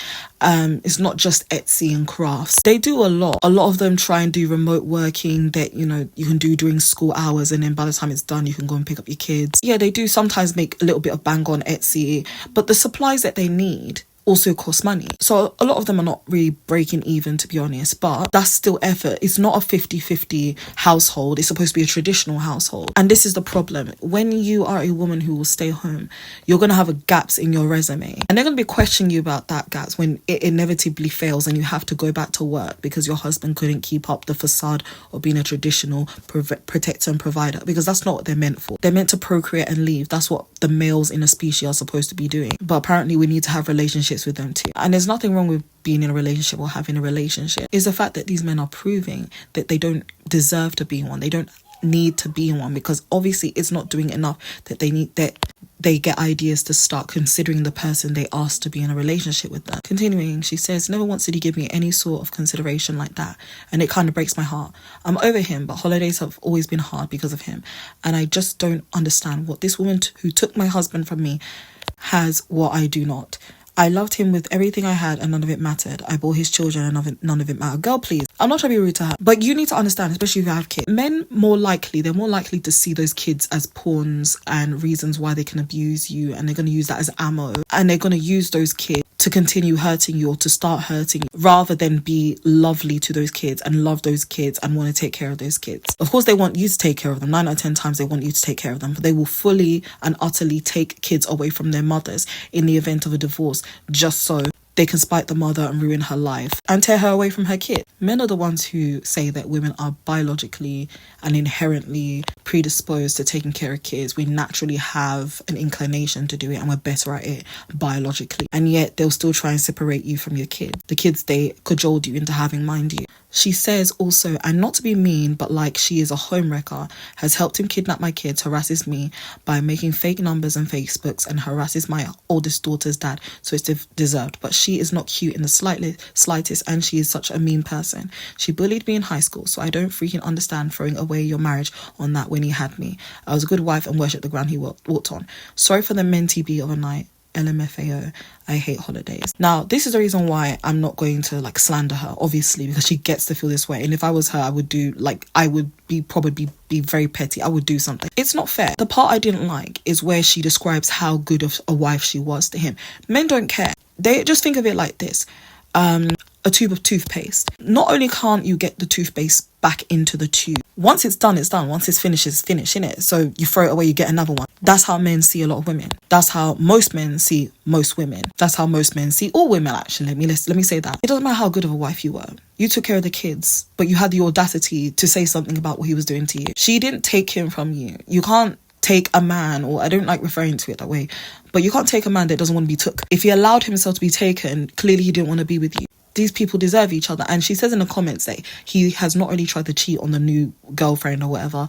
It's not just Etsy and crafts. They do a lot. A lot of them try and do remote working that, you know, you can do during school hours, and then by the time it's done, you can go and pick up your kids. Yeah, they do sometimes make a little bit of bang on Etsy, but the supplies that they need also cost money. So a lot of them are not really breaking even, to be honest, but that's still effort. It's not a 50-50 household. It's supposed to be a traditional household. And this is the problem. When you are a woman who will stay home, you're going to have gaps in your resume. And they're going to be questioning you about that gaps when it inevitably fails and you have to go back to work because your husband couldn't keep up the facade of being a traditional protector and provider, because that's not what they're meant for. They're meant to procreate and leave. That's what the males in a species are supposed to be doing. But apparently we need to have relationships with them too. And there's nothing wrong with being in a relationship or having a relationship. It's the fact that these men are proving that they don't deserve to be in one. They don't need to be in one, because obviously it's not doing enough that they get ideas to start considering the person they asked to be in a relationship with them. Continuing, she says, never once did he give me any sort of consideration like that, and it kind of breaks my heart. I'm over him, but holidays have always been hard because of him, and I just don't understand what this woman who took my husband from me has what I do not. I loved him with everything I had and none of it mattered. I bore his children and none of it mattered. Girl, please. I'm not trying to be rude to her, but you need to understand, especially if you have kids. Men, they're more likely to see those kids as pawns and reasons why they can abuse you, and they're going to use that as ammo, and they're going to use those kids to continue hurting you or to start hurting you, rather than be lovely to those kids and love those kids and want to take care of those kids. Of course, they want you to take care of them. 9 out of 10 times they want you to take care of them, but they will fully and utterly take kids away from their mothers in the event of a divorce, just so they can spite the mother and ruin her life and tear her away from her kid. Men are the ones who say that women are biologically and inherently predisposed to taking care of kids. We naturally have an inclination to do it and we're better at it biologically. And yet they'll still try and separate you from your kid. The kids they cajoled you into having, mind you. She says also, and not to be mean, but like she is a homewrecker, has helped him kidnap my kids, harasses me by making fake numbers and Facebooks, and harasses my oldest daughter's dad, so it's deserved. But she is not cute in the slightest, and she is such a mean person. She bullied me in high school, so I don't freaking understand throwing away your marriage on that when he had me. I was a good wife and worshipped the ground he walked on. Sorry for the mentee beat of a night. LMFAO, I hate holidays. Now, this is the reason why I'm not going to slander her, obviously, because she gets to feel this way. And if I was her, I would probably be very petty. I would do something. It's not fair. The part I didn't like is where she describes how good of a wife she was to him. Men don't care. They just think of it like this. A tube of toothpaste. Not only can't you get the toothpaste back into the tube, once it's done, it's done. Once it's finished, it's finished, innit? So you throw it away, you get another one. That's how men see a lot of women. That's how most men see most women. That's how most men see all women, actually. Let me say that. It doesn't matter how good of a wife you were. You took care of the kids, but you had the audacity to say something about what he was doing to you. She didn't take him from you. You can't take a man, or I don't like referring to it that way, but you can't take a man that doesn't want to be took. If he allowed himself to be taken, clearly he didn't want to be with you. These people deserve each other. And she says in the comments that he has not only tried to cheat on the new girlfriend or whatever,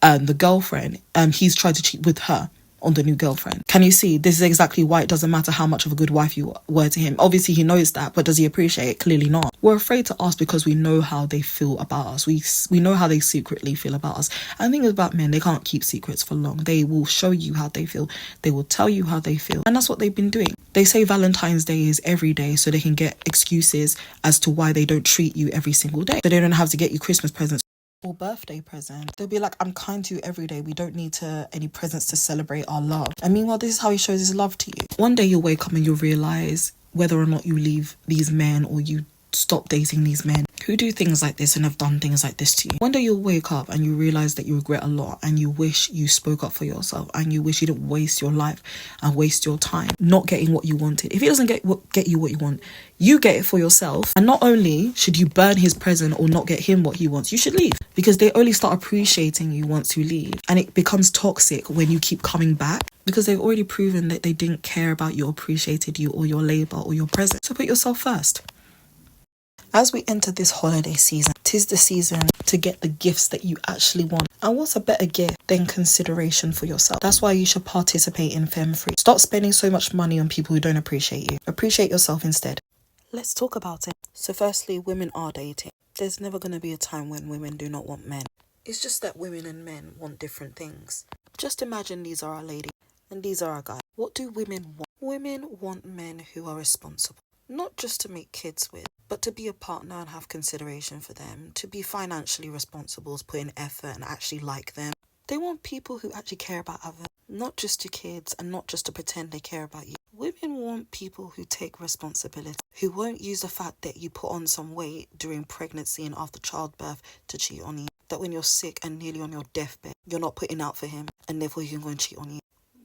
the girlfriend, he's tried to cheat with her on the new girlfriend. Can you see? This is exactly why it doesn't matter how much of a good wife you were to him. Obviously he knows that, but does he appreciate it? Clearly not. We're afraid to ask because we know how they feel about us. We know how they secretly feel about us. And the thing is about men, they can't keep secrets for long. They will show you how they feel. They will tell you how they feel. And that's what they've been doing. They say Valentine's Day is every day so they can get excuses as to why they don't treat you every single day. So they don't have to get you Christmas presents or birthday present. They'll be like, I'm kind to you every day. We don't need any presents to celebrate our love. And meanwhile, this is how he shows his love to you. One day you'll wake up and you'll realise whether or not you leave these men or you stop dating these men who do things like this and have done things like this to you. One day you'll wake up and you realize that you regret a lot, and you wish you spoke up for yourself, and you wish you didn't waste your life and waste your time not getting what you wanted. If he doesn't get you what you want, you get it for yourself. And not only should you burn his present or not get him what he wants, you should leave, because they only start appreciating you once you leave. And it becomes toxic when you keep coming back, because they've already proven that they didn't care about you, appreciated you, or your labor or your present. So put yourself first. As we enter this holiday season, 'tis the season to get the gifts that you actually want. And what's a better gift than consideration for yourself? That's why you should participate in FemFree. Stop spending so much money on people who don't appreciate you. Appreciate yourself instead. Let's talk about it. So firstly, women are dating. There's never going to be a time when women do not want men. It's just that women and men want different things. Just imagine these are our ladies and these are our guys. What do women want? Women want men who are responsible. Not just to make kids with, but to be a partner and have consideration for them, to be financially responsible, to put in effort and actually like them. They want people who actually care about others, not just your kids, and not just to pretend they care about you. Women want people who take responsibility, who won't use the fact that you put on some weight during pregnancy and after childbirth to cheat on you. That when you're sick and nearly on your deathbed, you're not putting out for him, and therefore he can go and cheat on you.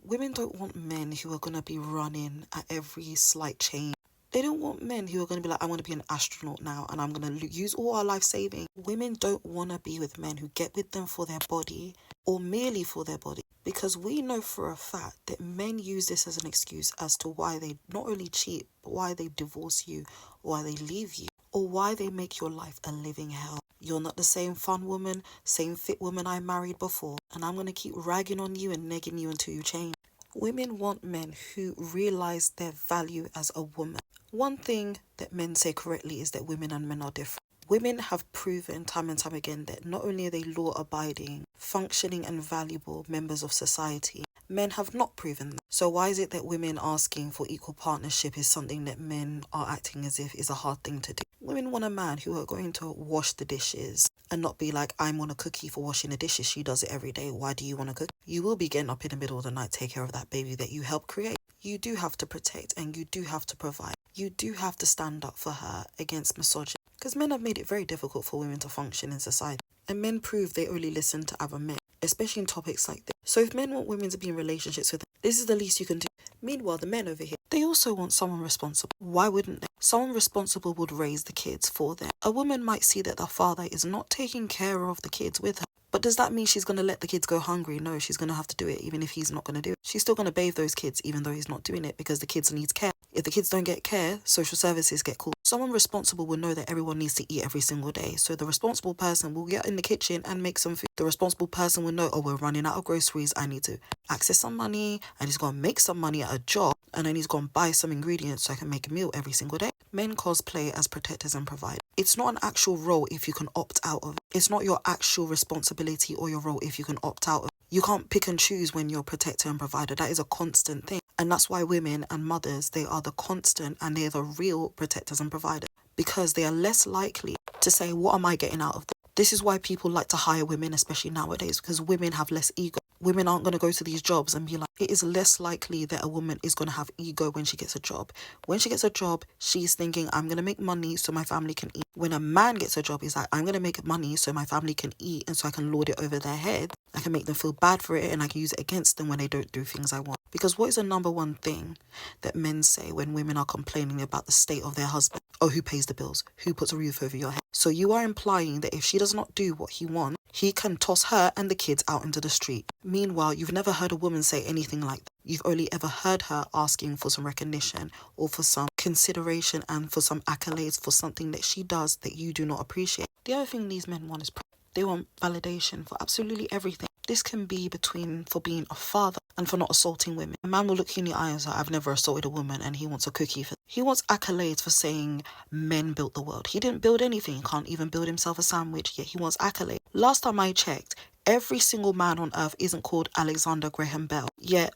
Women don't want men who are going to be running at every slight change. They don't want men who are going to be like, I want to be an astronaut now and I'm going to use all our life saving. Women don't want to be with men who get with them for their body or merely for their body. Because we know for a fact that men use this as an excuse as to why they not only cheat, but why they divorce you, or why they leave you, or why they make your life a living hell. You're not the same fun woman, same fit woman I married before, and I'm going to keep ragging on you and negging you until you change. Women want men who realize their value as a woman. One thing that men say correctly is that women and men are different. Women have proven time and time again that not only are they law-abiding, functioning and valuable members of society, men have not proven that. So why is it that women asking for equal partnership is something that men are acting as if is a hard thing to do? Women want a man who are going to wash the dishes and not be like, I'm on a cookie for washing the dishes. She does it every day. Why do you want to cook? You will be getting up in the middle of the night, take care of that baby that you helped create. You do have to protect and you do have to provide. You do have to stand up for her against misogyny. Because men have made it very difficult for women to function in society. And men prove they only listen to other men, especially in topics like this. So if men want women to be in relationships with them, this is the least you can do. Meanwhile, the men over here, they also want someone responsible. Why wouldn't they? Someone responsible would raise the kids for them. A woman might see that their father is not taking care of the kids with her. But does that mean she's going to let the kids go hungry? No, she's going to have to do it even if he's not going to do it. She's still going to bathe those kids even though he's not doing it because the kids need care. If the kids don't get care, social services get called. Someone responsible will know that everyone needs to eat every single day. So the responsible person will get in the kitchen and make some food. The responsible person will know, oh, we're running out of groceries. I need to access some money, and he's going to make some money at a job, and then he's going to buy some ingredients so I can make a meal every single day. Men cosplay as protectors and providers. It's not an actual role if you can opt out of it. It's not your actual responsibility or your role if you can opt out of it. You can't pick and choose when you're protector and provider. That is a constant thing. And that's why women and mothers, they are the constant and they're the real protectors and providers, because they are less likely to say, what am I getting out of this? This is why people like to hire women, especially nowadays, because women have less ego. Women aren't going to go to these jobs and be like, it is less likely that a woman is going to have ego when she gets a job. When she gets a job, she's thinking, I'm going to make money so my family can eat. When a man gets a job, he's like, I'm going to make money so my family can eat and so I can lord it over their head. I can make them feel bad for it and I can use it against them when they don't do things I want. Because what is the number one thing that men say when women are complaining about the state of their husband? Oh, who pays the bills? Who puts a roof over your head? So you are implying that if she does not do what he wants, he can toss her and the kids out into the street. Meanwhile, you've never heard a woman say anything like that. You've only ever heard her asking for some recognition or for some consideration and for some accolades for something that she does that you do not appreciate. The other thing these men want is they want validation for absolutely everything. This can be between for being a father and for not assaulting women. A man will look you in the eye and say, I've never assaulted a woman, and he wants a cookie for. He wants accolades for saying men built the world. He didn't build anything. He can't even build himself a sandwich, yet he wants accolades. Last time I checked, every single man on earth isn't called Alexander Graham Bell. Yet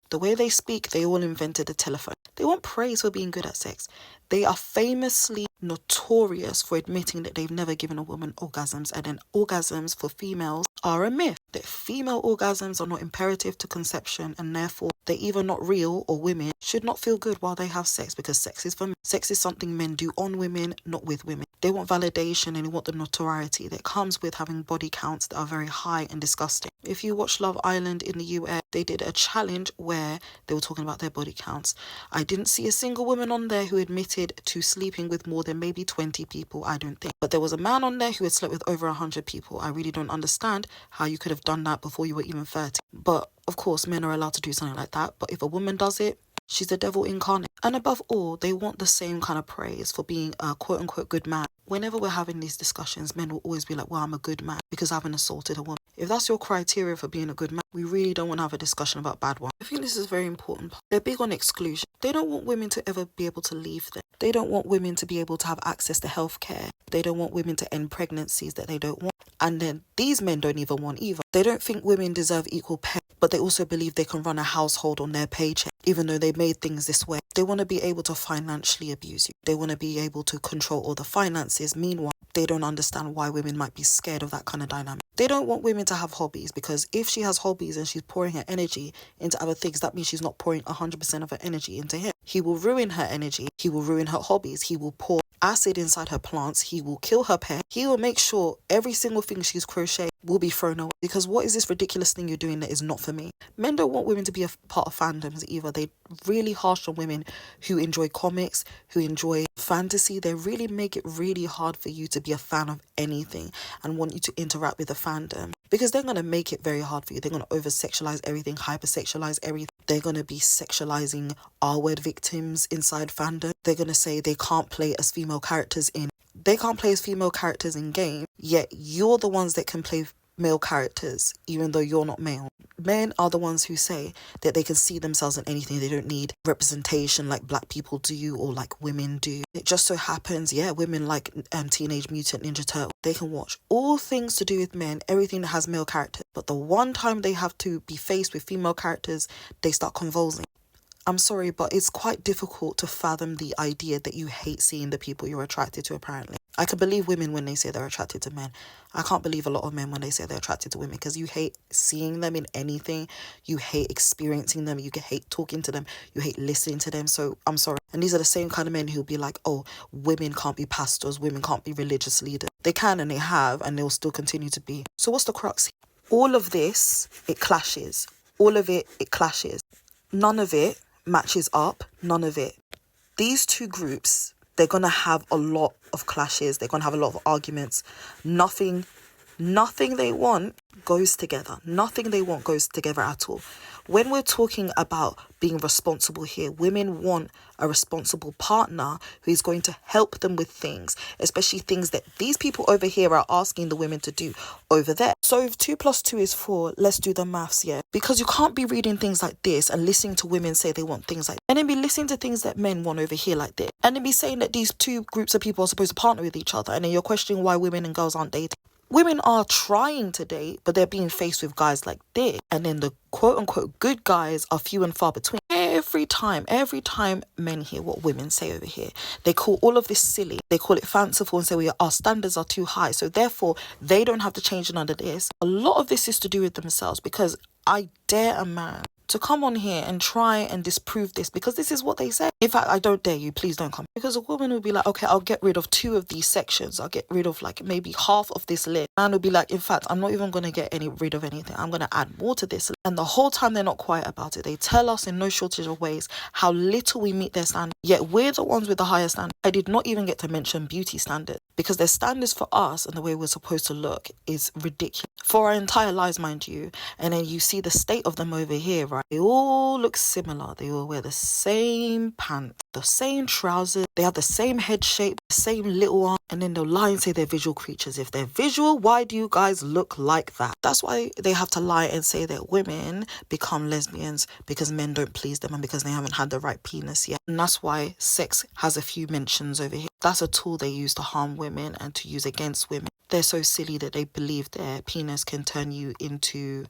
the way they speak, they all invented the telephone. They want praise for being good at sex. They are famously notorious for admitting that they've never given a woman orgasms, and then orgasms for females are a myth. That female orgasms are not imperative to conception, and therefore they're either not real or women should not feel good while they have sex, because sex is for men. Sex is something men do on women, not with women. They want validation and they want the notoriety that comes with having body counts that are very high and disgusting. If you watch Love Island in the US, they did a challenge where they were talking about their body counts. I didn't see a single woman on there who admitted to sleeping with more than maybe 20 people, I don't think. But there was a man on there who had slept with over 100 people. I really don't understand how you could have done that before you were even 30. But of course, men are allowed to do something like that. But if a woman does it, she's the devil incarnate. And above all, they want the same kind of praise for being a quote-unquote good man. Whenever we're having these discussions, men will always be like, well, I'm a good man because I haven't assaulted a woman. If that's your criteria for being a good man, we really don't want to have a discussion about bad ones. I think this is very important. They're big on exclusion. They don't want women to ever be able to leave them. They don't want women to be able to have access to healthcare. They don't want women to end pregnancies that they don't want. And then these men don't even want either. They don't think women deserve equal pay, but they also believe they can run a household on their paycheck, even though they made things this way. They want to be able to financially abuse you. They want to be able to control all the finances. Meanwhile, they don't understand why women might be scared of that kind of dynamic. They don't want women to have hobbies, because if she has hobbies and she's pouring her energy into other things, that means she's not pouring 100% of her energy into him. He will ruin her energy. He will ruin her hobbies. He will pour acid inside her plants. He will kill her pet. He will make sure every single thing she's crocheted will be thrown away, because what is this ridiculous thing you're doing that is not for me? Men don't want women to be a part of fandoms either. They're really harsh on women who enjoy comics, who enjoy fantasy. They really make it really hard for you to be a fan of anything and want you to interact with the fandom, because they're going to make it very hard for you. They're going to over-sexualize everything, hyper-sexualize everything. They're going to be sexualizing R-word victims inside fandom. They're going to say they can't play as female characters in game, yet you're the ones that can play male characters even though you're not male. Men are the ones who say that they can see themselves in anything. They don't need representation like black people do or like women do. It just so happens, women like Teenage Mutant Ninja Turtle. They can watch all things to do with men, everything that has male characters. But the one time they have to be faced with female characters, they start convulsing. I'm sorry, but it's quite difficult to fathom the idea that you hate seeing the people you're attracted to, apparently. I can believe women when they say they're attracted to men. I can't believe a lot of men when they say they're attracted to women, because you hate seeing them in anything. You hate experiencing them. You hate talking to them. You hate listening to them. So I'm sorry. And these are the same kind of men who'll be like, oh, women can't be pastors. Women can't be religious leaders. They can and they have, and they'll still continue to be. So what's the crux? All of this, it clashes. All of it clashes. None of it matches up. None of it. These two groups, they're going to have a lot of clashes. They're going to have a lot of arguments. Nothing they want goes together. Nothing they want goes together at all. When we're talking about being responsible here, women want a responsible partner who is going to help them with things, especially things that these people over here are asking the women to do over there. So if 2 + 2 is 4, let's do the maths, yeah? Because you can't be reading things like this and listening to women say they want things like that, and then be listening to things that men want over here like this, and then be saying that these two groups of people are supposed to partner with each other, and then you're questioning why women and girls aren't dating. Women are trying to date, but they're being faced with guys like this. And then the quote-unquote good guys are few and far between. Every time men hear what women say over here, they call all of this silly. They call it fanciful and say, our standards are too high, so therefore they don't have to change none of this. A lot of this is to do with themselves, because I dare a man to come on here and try and disprove this, because this is what they say. In fact, I don't dare you, please don't come. Because a woman will be like, okay, I'll get rid of 2 of these sections. I'll get rid of like maybe half of this list. Man will be like, in fact, I'm not even going to get rid of anything. I'm going to add more to this list. And the whole time they're not quiet about it. They tell us in no shortage of ways how little we meet their standards. Yet we're the ones with the higher standards. I did not even get to mention beauty standards, because their standards for us and the way we're supposed to look is ridiculous. For our entire lives, mind you. And then you see the state of them over here, right? They all look similar. They all wear the same pants, the same trousers. They have the same head shape, the same little arm. And then they'll lie and say they're visual creatures. If they're visual, why do you guys look like that? That's why they have to lie and say that women become lesbians because men don't please them and because they haven't had the right penis yet. And that's why sex has a few mentions over here. That's a tool they use to harm women and to use against women. They're so silly that they believe their penis can turn you into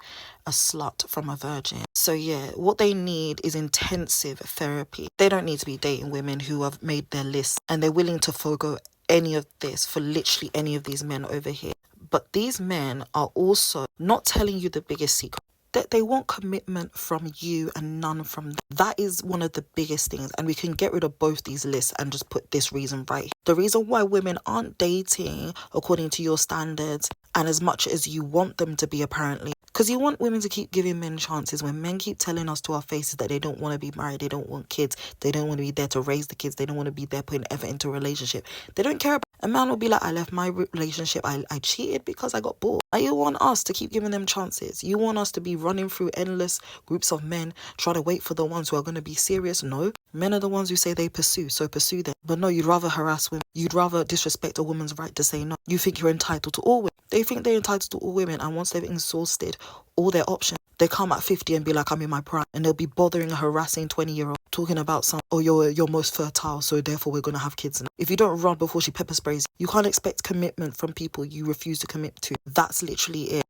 a slut from a virgin. So yeah, what they need is intensive therapy. They don't need to be dating women who have made their list and they're willing to forego any of this for literally any of these men over here. But these men are also not telling you the biggest secret. that they want commitment from you and none from them. That is one of the biggest things, and we can get rid of both these lists and just put this reason right. The reason why women aren't dating according to your standards and as much as you want them to be, apparently, because you want women to keep giving men chances when men keep telling us to our faces that they don't want to be married, they don't want kids, they don't want to be there to raise the kids, they don't want to be there putting effort into a relationship. They don't care about. A man will be like, I left my relationship, I cheated because I got bored. Now you want us to keep giving them chances. You want us to be running through endless groups of men trying to wait for the ones who are going to be serious. No, men are the ones who say they pursue, so pursue them. But no, you'd rather harass women. You'd rather disrespect a woman's right to say no. You think you're entitled to all women. They think they're entitled to all women, and once they've exhausted all their options, they come at 50 and be like, I'm in my prime, and they'll be bothering a harassing 20-year-old talking about you're most fertile, so therefore we're going to have kids. If you don't run before she pepper sprays, you can't expect commitment from people you refuse to commit to. That's literally it.